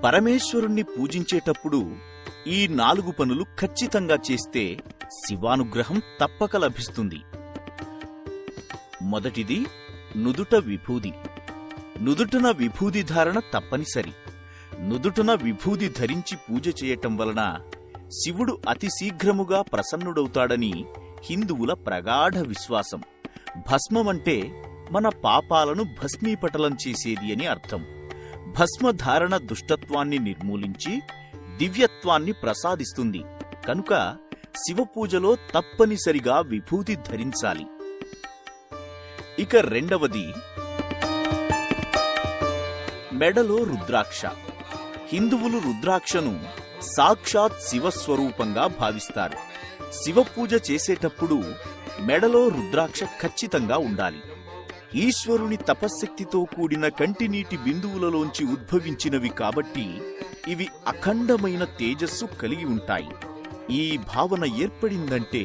పరమేశ్వరుణ్ణి పూజించేటప్పుడు ఈ 4 పనులు ఖచ్చితంగా చేస్తే శివానుగ్రహం తప్పక లభిస్తుంది. మొదటిది నుదుట విభూది. నుదుటన విభూది ధారణ తప్పనిసరి. నుదుటన విభూది ధరించి పూజ చేయటం వలన శివుడు అతి శీఘ్రముగా ప్రసన్నుడవుతాడని హిందువుల ప్రగాఢ విశ్వాసం. భస్మమంటే మన పాపాలను భస్మీపటలం చేసేది అని అర్థం. భస్మధారణ దుష్టత్వాన్ని నిర్మూలించి దివ్యత్వాన్ని ప్రసాదిస్తుంది. కనుక శివపూజలో తప్పనిసరిగా విభూతి ధరించాలి. ఇక రెండవది మెడలో రుద్రాక్ష. హిందువులు రుద్రాక్షను సాక్షాత్ శివస్వరూపంగా భావిస్తారు. శివపూజ చేసేటప్పుడు మెడలో రుద్రాక్ష ఖచ్చితంగా ఉండాలి. ఈశ్వరుని తపశ్శక్తితో కూడిన కంటినీటి బిందువులలోంచి ఉద్భవించినవి కాబట్టి ఇవి అఖండమైన తేజస్సు కలిగి ఉంటాయి. ఈ భావన ఏర్పడిందంటే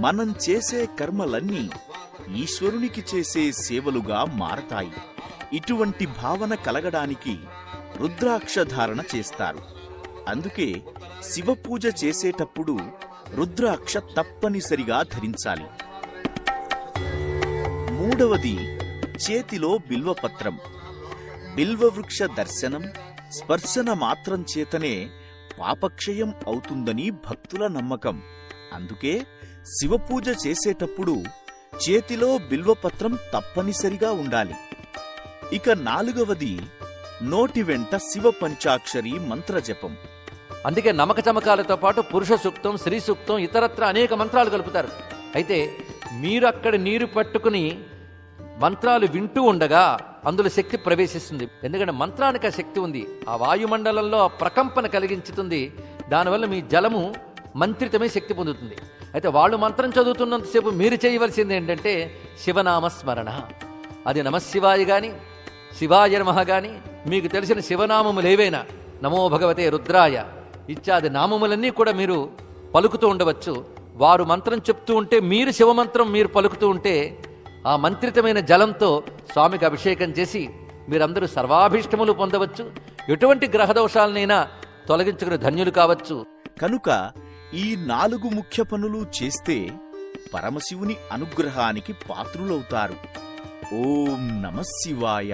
మనం చేసే కర్మలన్నీ ఈశ్వరునికి చేసే సేవలుగా మారతాయి. ఇటువంటి భావన కలగడానికి రుద్రాక్ష ధారణ చేస్తారు. అందుకే శివపూజ చేసేటప్పుడు రుద్రాక్ష తప్పనిసరిగా ధరించాలి. మూడవది చేతిలో బిల్వపత్రం. బిల్వవృక్ష దర్శనం, స్పర్శన మాత్రం చేతనే పాపక్షయం అవుతుందని భక్తుల నమ్మకం. అందుకే శివపూజ చేసేటప్పుడు చేతిలో బిల్వపత్రం తప్పనిసరిగా ఉండాలి. ఇక నాలుగవది నోటి వెంట శివ పంచాక్షరి మంత్రజపం. అందుకే నమక చమకాలతో పాటు పురుష సూక్తం, స్త్రీ సూక్తం, ఇతరత్ర అనేక మంత్రాలు కలుపుతారు. అయితే మీరు అక్కడ నీరు పట్టుకుని మంత్రాలు వింటూ ఉండగా అందులో శక్తి ప్రవేశిస్తుంది. ఎందుకంటే మంత్రానికి ఆ శక్తి ఉంది. ఆ వాయుమండలంలో ఆ ప్రకంపన కలిగించుతుంది. దానివల్ల మీ జలము మంత్రితమే శక్తి పొందుతుంది. అయితే వాళ్ళు మంత్రం చదువుతున్నంతసేపు మీరు చేయవలసింది ఏంటంటే శివనామస్మరణ. అది నమశివాయ గాని, శివాయ నమః గాని, మీకు తెలిసిన శివనామములు ఏవైనా, నమో భగవతే రుద్రాయ ఇత్యాది నామములన్నీ కూడా మీరు పలుకుతూ ఉండవచ్చు. వారు మంత్రం చెప్తూ ఉంటే మీరు శివమంత్రం మీరు పలుకుతూ ఉంటే ఆ మంత్రితమైన జలంతో స్వామికి అభిషేకం చేసి మీరందరూ సర్వాభీష్టములు పొందవచ్చు. ఎటువంటి గ్రహదోషాలనైనా తొలగించుకుని ధన్యులు కావచ్చు. కనుక ఈ 4 ముఖ్య పనులు చేస్తే పరమశివుని అనుగ్రహానికి పాత్రులవుతారు. ఓం నమః శివాయ.